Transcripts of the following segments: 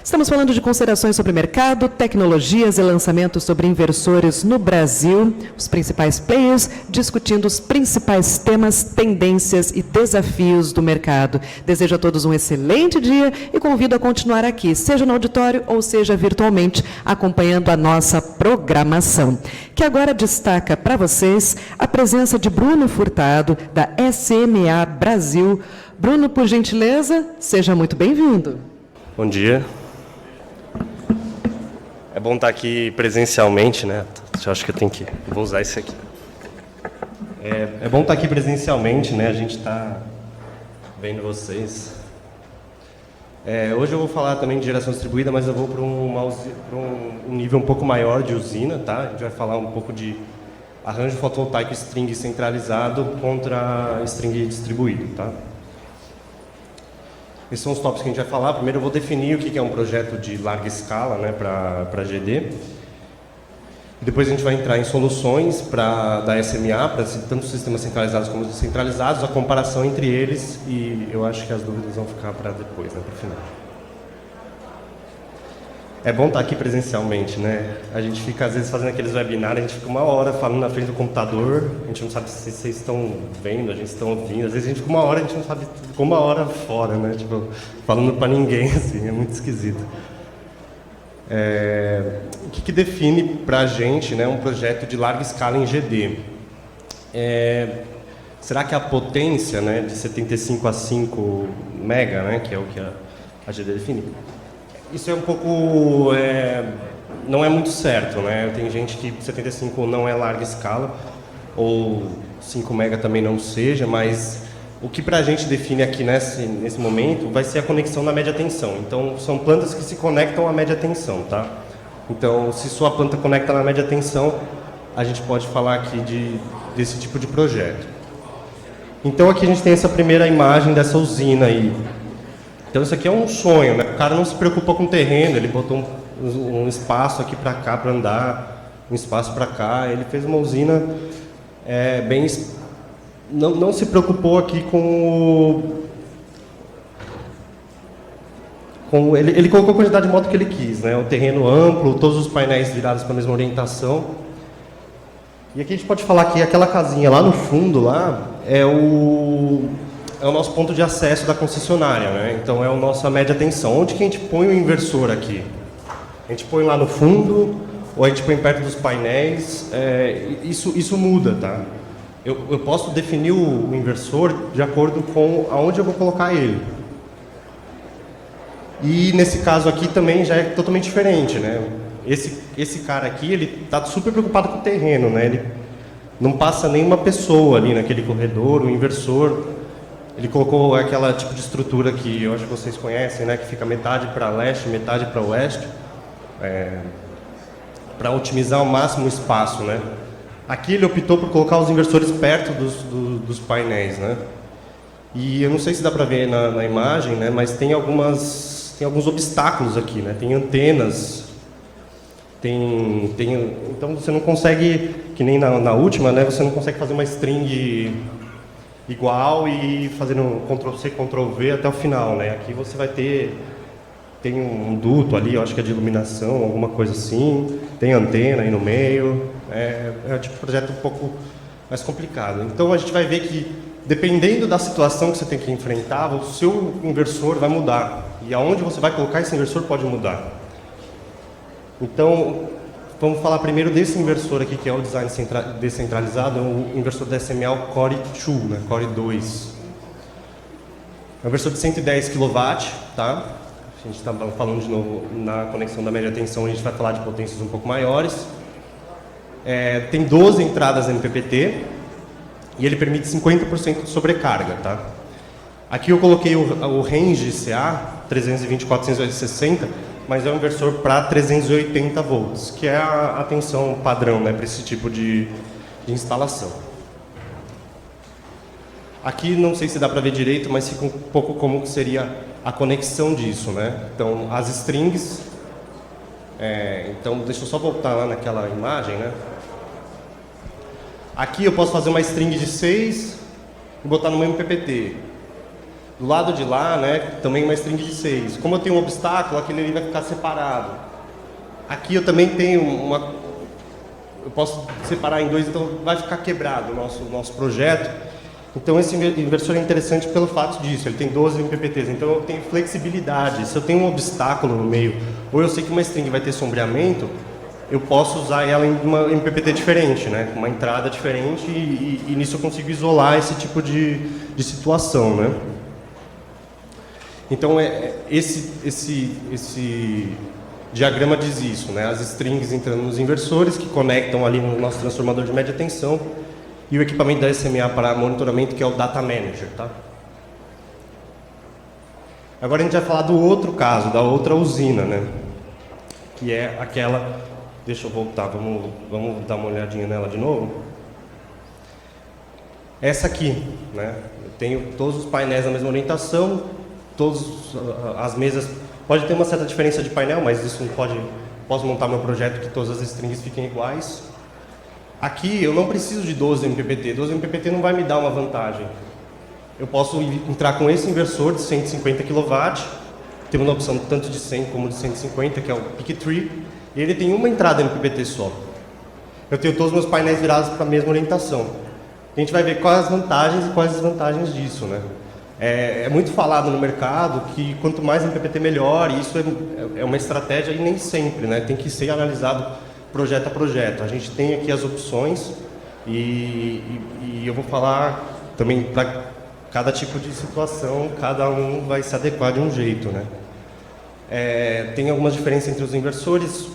Estamos falando de considerações sobre mercado, tecnologias e lançamentos sobre inversores no Brasil, os principais players, discutindo os principais temas, tendências e desafios do mercado. Desejo a todos um excelente dia e convido a continuar aqui, seja no auditório ou seja virtualmente, acompanhando a nossa programação, que agora destaca para vocês a presença de Bruno Furtado, da SMA Brasil. Bruno, por gentileza, seja muito bem-vindo. Bom dia. É bom estar aqui presencialmente, né? Eu acho que eu tenho que... Vou usar esse aqui. É bom estar aqui presencialmente, né? A gente está vendo vocês. Hoje eu vou falar também de geração distribuída, mas eu vou para um nível um pouco maior de usina, tá? A gente vai falar um pouco de arranjo fotovoltaico string centralizado contra string distribuído, tá? Esses são os tópicos que a gente vai falar. Primeiro eu vou definir o que é um projeto de larga escala, né, para GD. Depois a gente vai entrar em soluções da SMA, para tanto sistemas centralizados como descentralizados, a comparação entre eles, e eu acho que as dúvidas vão ficar para depois, né, para o final. É bom estar aqui presencialmente, né? A gente fica, às vezes, fazendo aqueles webinars, a gente fica uma hora falando na frente do computador, a gente não sabe se vocês estão vendo, a gente está ouvindo. Às vezes a gente fica uma hora, a gente não sabe, ficou uma hora fora, né? Tipo, falando para ninguém, assim, é muito esquisito. O que define para a gente, né, um projeto de larga escala em GD? Será que a potência, né, de 75 a 5 mega, né, que é o que a GD define? Isso é um pouco, não é muito certo, né? Tem gente que 75 não é larga escala, ou 5 mega também não seja, mas o que para a gente define aqui nesse momento vai ser a conexão na média tensão. Então, são plantas que se conectam à média tensão, tá? Então, se sua planta conecta na média tensão, a gente pode falar aqui desse tipo de projeto. Então, aqui a gente tem essa primeira imagem dessa usina aí. Então isso aqui é um sonho, né? O cara não se preocupa com o terreno, ele botou um espaço aqui para cá para andar, um espaço para cá, ele fez uma usina bem... Não se preocupou aqui ele colocou a quantidade de moto que ele quis, né? O terreno amplo, todos os painéis virados para a mesma orientação. E aqui a gente pode falar que aquela casinha lá no fundo, lá, é o nosso ponto de acesso da concessionária, né? Então é a nossa média tensão. Onde que a gente põe o inversor aqui? A gente põe lá no fundo ou a gente põe perto dos painéis? Isso muda, tá? Eu posso definir o inversor de acordo com aonde eu vou colocar ele. E nesse caso aqui também já é totalmente diferente, né? Esse cara aqui, ele está super preocupado com o terreno, né? Ele não passa nenhuma pessoa ali naquele corredor, o inversor... Ele colocou aquela tipo de estrutura que eu acho que vocês conhecem, né, que fica metade para leste, metade para oeste, para otimizar ao máximo o espaço, né. Aqui ele optou por colocar os inversores perto dos painéis, né. E eu não sei se dá para ver na imagem, né, mas tem alguns obstáculos aqui, né. Tem antenas, então você não consegue, que nem na última, né, você não consegue fazer uma string igual e fazendo Ctrl+C, Ctrl+V até o final, né? Aqui você vai tem um duto ali, eu acho que é de iluminação, alguma coisa assim, tem antena aí no meio, é um tipo de projeto um pouco mais complicado. Então a gente vai ver que, dependendo da situação que você tem que enfrentar, o seu inversor vai mudar, e aonde você vai colocar esse inversor pode mudar. Então, vamos falar primeiro desse inversor aqui, que é o design descentralizado, o inversor da SMA, o Core 2, né? Core 2. É um inversor de 110 kW, tá? A gente está falando de novo na conexão da média tensão, a gente vai falar de potências um pouco maiores. Tem 12 entradas MPPT e ele permite 50% de sobrecarga, tá? Aqui eu coloquei o range CA, 320, 460, mas é um inversor para 380 volts, que é a tensão padrão, né, para esse tipo de instalação. Aqui não sei se dá para ver direito, mas fica um pouco como que seria a conexão disso, né? Então, as strings... então, deixa eu só voltar lá naquela imagem, né? Aqui eu posso fazer uma string de 6 e botar no meu MPPT. Do lado de lá, né, também uma string de 6. Como eu tenho um obstáculo, aquele ali vai ficar separado. Aqui eu também tenho eu posso separar em 2, então vai ficar quebrado o nosso projeto. Então esse inversor é interessante pelo fato disso, ele tem 12 MPPTs, então eu tenho flexibilidade. Se eu tenho um obstáculo no meio, ou eu sei que uma string vai ter sombreamento, eu posso usar ela em uma MPPT diferente, né? Uma entrada diferente e nisso eu consigo isolar esse tipo de situação, né? Então esse diagrama diz isso, né? As strings entrando nos inversores que conectam ali no nosso transformador de média tensão e o equipamento da SMA para monitoramento, que é o Data Manager, tá? Agora a gente vai falar do outro caso, da outra usina, né? Que é aquela... Deixa eu voltar, vamos dar uma olhadinha nela de novo. Essa aqui, né? Eu tenho todos os painéis na mesma orientação, todas as mesas... Pode ter uma certa diferença de painel, mas isso não pode... Posso montar meu projeto que todas as strings fiquem iguais. Aqui eu não preciso de 12 MPPT. 12 MPPT não vai me dar uma vantagem. Eu posso entrar com esse inversor de 150 kW, tem uma opção tanto de 100 como de 150, que é o Pick Tree, e ele tem uma entrada MPPT só. Eu tenho todos os meus painéis virados para a mesma orientação. A gente vai ver quais as vantagens e quais as desvantagens disso, né? É muito falado no mercado que quanto mais MPPT melhor, e isso é uma estratégia e nem sempre, né? Tem que ser analisado projeto a projeto. A gente tem aqui as opções e eu vou falar também para cada tipo de situação, cada um vai se adequar de um jeito, né? Tem algumas diferenças entre os inversores.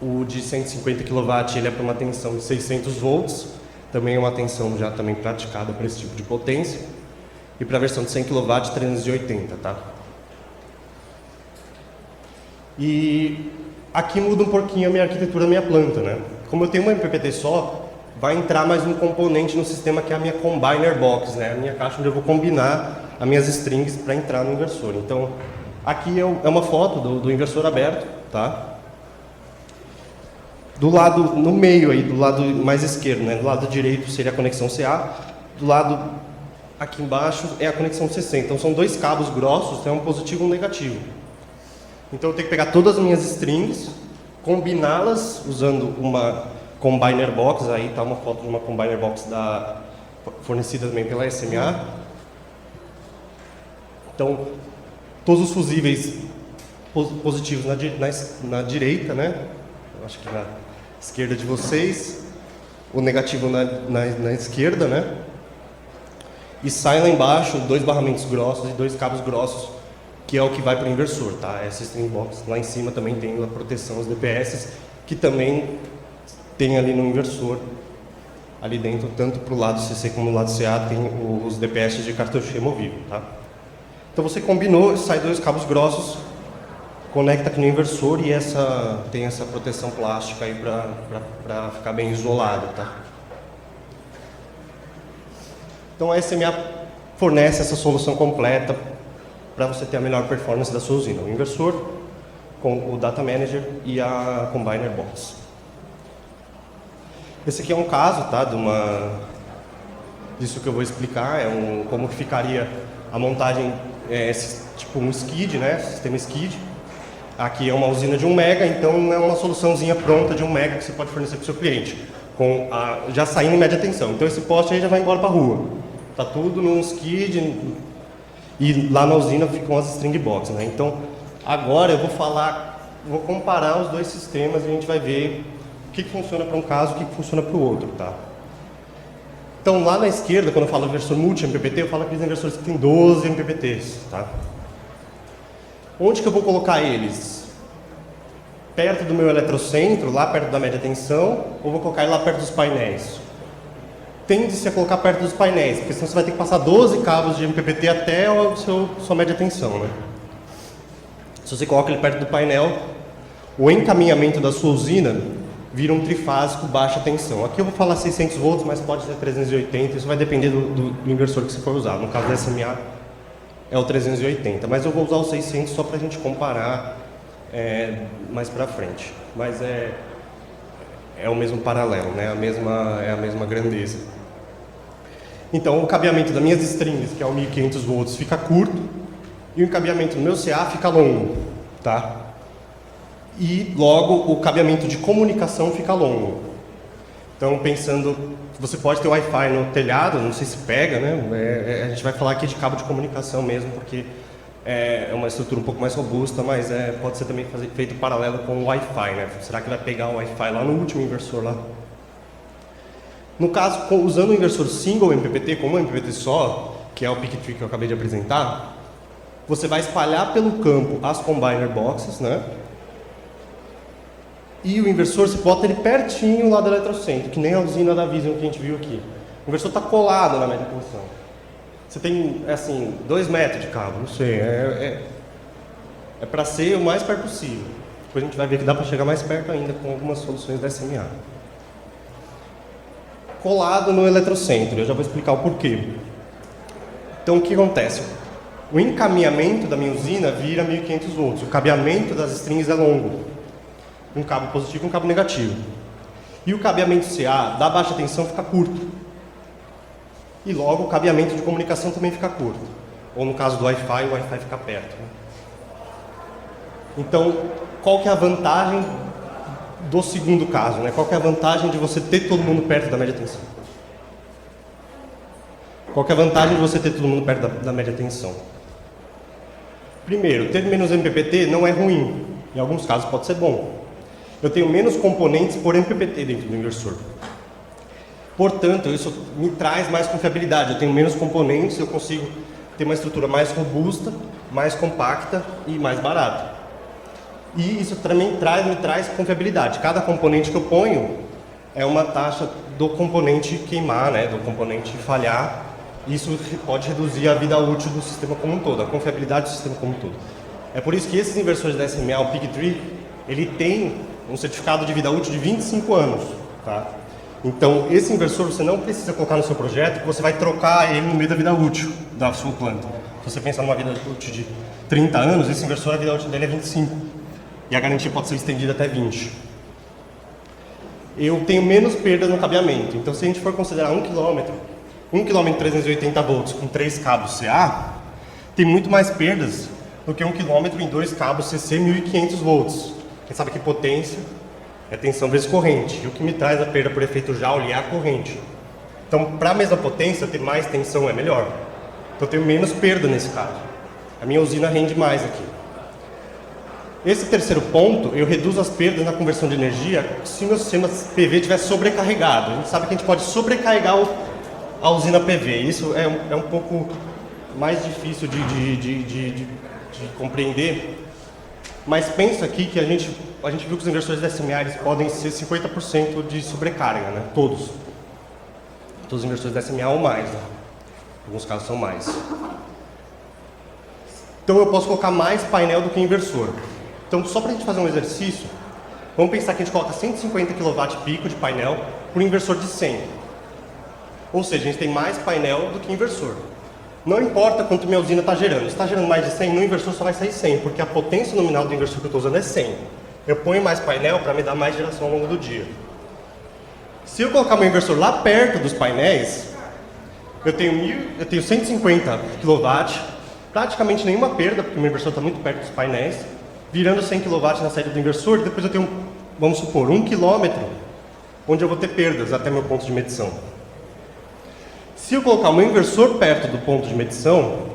O de 150 kW ele é para uma tensão de 600 volts, também é uma tensão já também praticada para esse tipo de potência. E para a versão de 100 kW, 380, tá? E aqui muda um pouquinho a minha arquitetura da minha planta, né? Como eu tenho uma MPPT só, vai entrar mais um componente no sistema que é a minha Combiner Box, né? A minha caixa onde eu vou combinar as minhas strings para entrar no inversor. Então, aqui é uma foto do inversor aberto, tá? Do lado, no meio aí, do lado mais esquerdo, né? Do lado direito seria a conexão CA, do lado aqui embaixo é a conexão CC. Então são dois cabos grossos, tem um positivo e um negativo. Então eu tenho que pegar todas as minhas strings, combiná-las usando uma Combiner Box, aí está uma foto de uma Combiner Box fornecida também pela SMA. Então, todos os fusíveis positivos na direita, né? Eu acho que na esquerda de vocês, o negativo na esquerda, né? E sai lá embaixo 2 barramentos grossos e 2 cabos grossos, que é o que vai para o inversor, tá? Essa string box lá em cima também tem a proteção aos DPS, que também tem ali no inversor, ali dentro, tanto para o lado CC como no lado CA, tem os DPS de cartucho removível, tá? Então você combinou, sai 2 cabos grossos, conecta aqui no inversor e tem essa proteção plástica aí para ficar bem isolado, tá? Então a SMA fornece essa solução completa para você ter a melhor performance da sua usina. O inversor, com o Data Manager e a Combiner Box. Esse aqui é um caso, tá, disso que eu vou explicar, como que ficaria a montagem, tipo um skid, né, sistema skid. Aqui é uma usina de 1 mega, então não é uma soluçãozinha pronta de 1 mega que você pode fornecer para o seu cliente, já saindo em média tensão. Então esse poste aí já vai embora para a rua. Está tudo num skid e lá na usina ficam as string box, né? Então agora eu vou comparar os dois sistemas e a gente vai ver o que funciona para um caso e o que funciona para o outro, tá? Então lá na esquerda, quando eu falo inversor multi-MPPT, eu falo aqueles inversores que tem 12 MPPTs, tá? Onde que eu vou colocar eles? Perto do meu eletrocentro, lá perto da média tensão, ou vou colocar ele lá perto dos painéis? Tende-se a colocar perto dos painéis, porque senão você vai ter que passar 12 cabos de MPPT até sua média tensão, né? Se você coloca ele perto do painel, o encaminhamento da sua usina vira um trifásico baixa tensão. Aqui eu vou falar 600 volts, mas pode ser 380, isso vai depender do inversor que você for usar. No caso da SMA é o 380, mas eu vou usar o 600 só para a gente comparar mais para frente. Mas é o mesmo paralelo, né? É a mesma grandeza. Então, o cabeamento das minhas strings, que é o 1500 volts, fica curto, e o cabeamento do meu CA fica longo, tá? E, logo, o cabeamento de comunicação fica longo. Então, pensando, você pode ter Wi-Fi no telhado, não sei se pega, né? A gente vai falar aqui de cabo de comunicação mesmo, porque é uma estrutura um pouco mais robusta, mas pode ser também feito paralelo com o Wi-Fi, né? Será que vai pegar o Wi-Fi lá no último inversor lá? No caso, usando o inversor single MPPT, como um MPPT só, que é o Pick Tree que eu acabei de apresentar, você vai espalhar pelo campo as combiner boxes, né? E o inversor, você bota ele pertinho lá do eletrocentro, que nem a usina da Vision que a gente viu aqui. O inversor está colado na média tensão. Você tem, assim, 2 metros de cabo, não sei, é para ser o mais perto possível. Depois a gente vai ver que dá para chegar mais perto ainda com algumas soluções da SMA. Colado no eletrocentro, eu já vou explicar o porquê. Então, o que acontece? O encaminhamento da minha usina vira 1500 volts, o cabeamento das strings é longo. Um cabo positivo e um cabo negativo. E o cabeamento CA da baixa tensão fica curto. E logo o cabeamento de comunicação também fica curto. Ou no caso do Wi-Fi, o Wi-Fi fica perto. Então, qual que é a vantagem do segundo caso, né? Qual que é a vantagem de você ter todo mundo perto da média tensão? Qual que é a vantagem de você ter todo mundo perto da média tensão? Primeiro, ter menos MPPT não é ruim. Em alguns casos pode ser bom. Eu tenho menos componentes por MPPT dentro do inversor. Portanto, isso me traz mais confiabilidade. Eu tenho menos componentes, eu consigo ter uma estrutura mais robusta, mais compacta e mais barata. E isso também me traz confiabilidade. Cada componente que eu ponho é uma taxa do componente queimar, né, do componente falhar. Isso pode reduzir a vida útil do sistema como um todo, a confiabilidade do sistema como um todo. É por isso que esses inversores da SMA, o Pick Tree, ele tem um certificado de vida útil de 25 anos. Tá? Então, esse inversor você não precisa colocar no seu projeto, porque você vai trocar ele no meio da vida útil da sua planta. Se você pensar numa vida útil de 30 anos, esse inversor, a vida útil dele é 25. E a garantia pode ser estendida até 20. Eu tenho menos perdas no cabeamento. Então, se a gente for considerar 1 km, 1 km 380 volts com 3 cabos CA, tem muito mais perdas do que 1 km em 2 cabos CC 1500 volts. Quem sabe que potência é tensão vezes corrente. E o que me traz a perda por efeito Joule é a corrente. Então, para a mesma potência, ter mais tensão é melhor. Então, eu tenho menos perda nesse caso. A minha usina rende mais aqui. Esse terceiro ponto, eu reduzo as perdas na conversão de energia se o meu sistema PV estiver sobrecarregado. A gente sabe que a gente pode sobrecarregar a usina PV. Isso é um pouco mais difícil de compreender. Mas pensa aqui que a gente viu que os inversores da SMA eles podem ser 50% de sobrecarga, né? Todos. Todos os inversores da SMA ou mais, né? Em alguns casos são mais. Então eu posso colocar mais painel do que inversor. Então só para a gente fazer um exercício, vamos pensar que a gente coloca 150 kW pico de painel por inversor de 100. Ou seja, a gente tem mais painel do que inversor. Não importa quanto minha usina está gerando. Se está gerando mais de 100, no inversor só vai sair 100, porque a potência nominal do inversor que eu estou usando é 100. Eu ponho mais painel para me dar mais geração ao longo do dia. Se eu colocar meu inversor lá perto dos painéis, eu tenho 150 kW, praticamente nenhuma perda, porque o meu inversor está muito perto dos painéis, virando 100 kW na saída do inversor, e depois eu tenho, vamos supor, 1 km, onde eu vou ter perdas até meu ponto de medição. Se eu colocar o meu inversor perto do ponto de medição,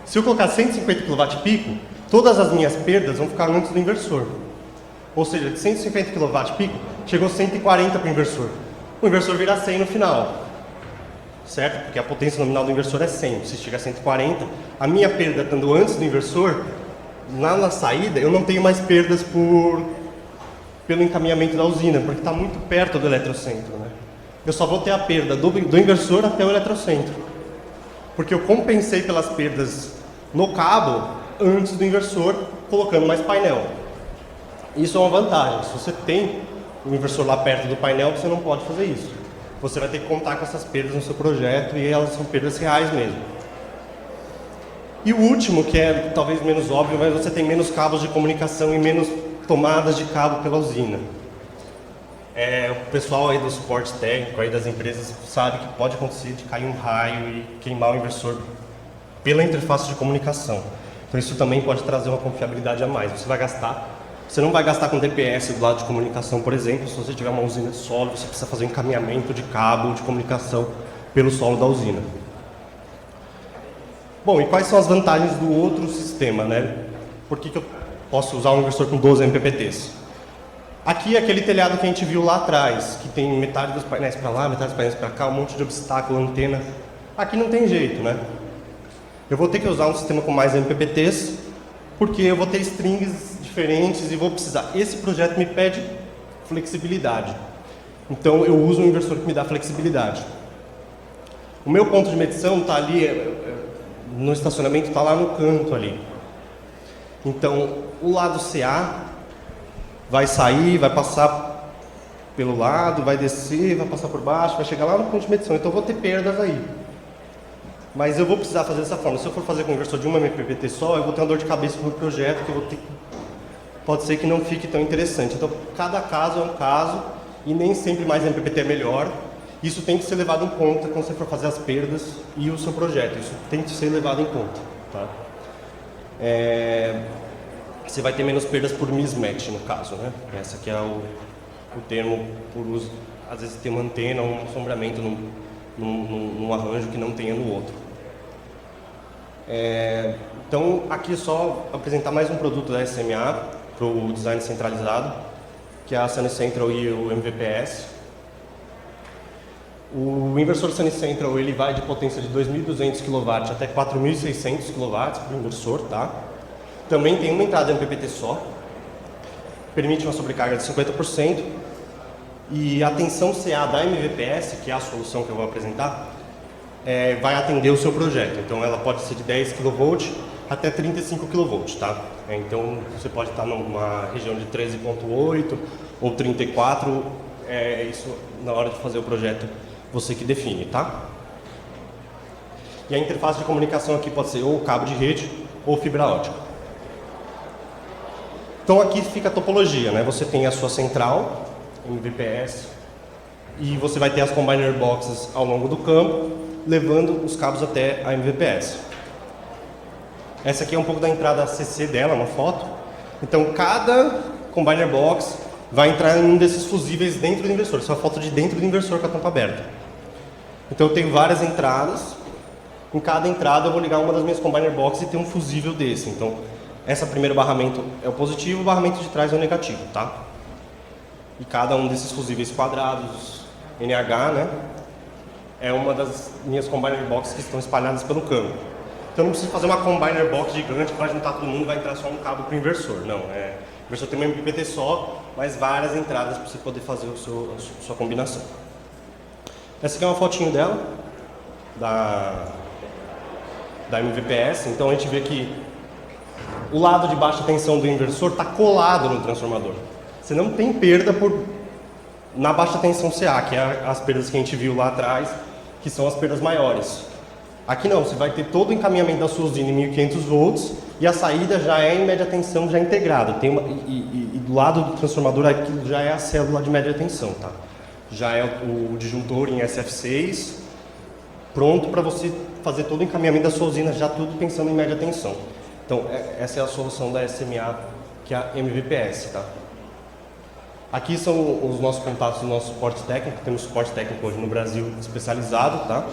se eu colocar 150 kW pico, todas as minhas perdas vão ficar antes do inversor. Ou seja, de 150 kW pico, chegou 140 para o inversor. O inversor vira 100 no final. Certo? Porque a potência nominal do inversor é 100. Se chegar a 140, a minha perda estando antes do inversor, lá na saída, eu não tenho mais perdas pelo encaminhamento da usina, porque está muito perto do eletrocentro, né? Eu só vou ter a perda do inversor até o eletrocentro. Porque eu compensei pelas perdas no cabo antes do inversor, colocando mais painel. Isso é uma vantagem. Se você tem o inversor lá perto do painel, você não pode fazer isso. Você vai ter que contar com essas perdas no seu projeto e elas são perdas reais mesmo. E o último, que é talvez menos óbvio, mas você tem menos cabos de comunicação e menos tomadas de cabo pela usina. O pessoal aí do suporte técnico, aí das empresas, sabe que pode acontecer de cair um raio e queimar o inversor pela interface de comunicação. Então isso também pode trazer uma confiabilidade a mais. Você não vai gastar com DPS do lado de comunicação, por exemplo, se você tiver uma usina de solo, você precisa fazer um encaminhamento de cabo de comunicação pelo solo da usina. Bom, e quais são as vantagens do outro sistema, né? Por que eu posso usar um inversor com 12 MPPTs? Aqui é aquele telhado que a gente viu lá atrás, que tem metade dos painéis para lá, metade dos painéis para cá, um monte de obstáculo, antena. Aqui não tem jeito, né? Eu vou ter que usar um sistema com mais MPPTs, porque eu vou ter strings diferentes e vou precisar. Esse projeto me pede flexibilidade. Então eu uso um inversor que me dá flexibilidade. O meu ponto de medição está ali, no estacionamento, está lá no canto ali. Então o lado CA vai sair, vai passar pelo lado, vai descer, vai passar por baixo, vai chegar lá no ponto de medição. Então eu vou ter perdas aí. Mas eu vou precisar fazer dessa forma. Se eu for fazer com um inversor de uma MPPT só, eu vou ter uma dor de cabeça no projeto, que eu vou ter... pode ser que não fique tão interessante. Então, cada caso é um caso, e nem sempre mais MPPT é melhor. Isso tem que ser levado em conta quando você for fazer as perdas e o seu projeto. Isso tem que ser levado em conta. Tá? Você vai ter menos perdas por mismatch, no caso, né? Esse aqui é o termo por uso. Às vezes tem uma antena ou um assombramento num arranjo que não tenha no outro. Então, aqui é só apresentar mais um produto da SMA para o design centralizado, que é a Sunny Central e o MVPS. O inversor Sunny Central ele vai de potência de 2.200 kW até 4.600 kW para o inversor, tá? Também tem uma entrada MPPT só, permite uma sobrecarga de 50%, e a tensão CA da MVPS, que é a solução que eu vou apresentar, vai atender o seu projeto. Então ela pode ser de 10 kV até 35 kV, tá? Então você pode estar numa região de 13.8 ou 34, isso na hora de fazer o projeto você que define, tá? E a interface de comunicação aqui pode ser ou cabo de rede ou fibra ótica. Então aqui fica a topologia, né? Você tem a sua central, MVPS, e você vai ter as combiner boxes ao longo do campo, levando os cabos até a MVPS. Essa aqui é um pouco da entrada CC dela, uma foto. Então cada combiner box vai entrar em um desses fusíveis dentro do inversor. Isso é uma foto de dentro do inversor com a tampa aberta. Então eu tenho várias entradas. Em cada entrada eu vou ligar uma das minhas combiner boxes e ter um fusível desse. Então esse primeiro barramento é o positivo, o barramento de trás é o negativo, tá? E cada um desses fusíveis quadrados, NH, né, é uma das minhas combiner boxes que estão espalhadas pelo campo. Então não preciso fazer uma combiner box gigante para juntar todo mundo e vai entrar só um cabo para o inversor. Não, o inversor tem uma MPPT só, mas várias entradas para você poder fazer a sua combinação. Essa aqui é uma fotinho dela, da MVPS. Então a gente vê que o lado de baixa tensão do inversor está colado no transformador. Você não tem perda na baixa tensão CA, que é as perdas que a gente viu lá atrás, que são as perdas maiores. Aqui não, você vai ter todo o encaminhamento da sua usina em 1500 volts e a saída já é em média tensão já integrada. E do lado do transformador aquilo já é a célula de média tensão, tá? Já é o disjuntor em SF6, pronto para você fazer todo o encaminhamento da sua usina, já tudo pensando em média tensão. Então, essa é a solução da SMA, que é a MVPS, tá? Aqui são os nossos contatos do nosso suporte técnico. Temos suporte técnico hoje no Brasil especializado, tá?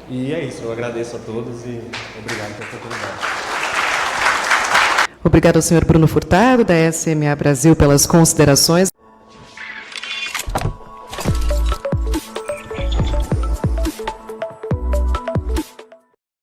E é isso, eu agradeço a todos e obrigado pela oportunidade. Obrigado ao senhor Bruno Furtado, da SMA Brasil, pelas considerações.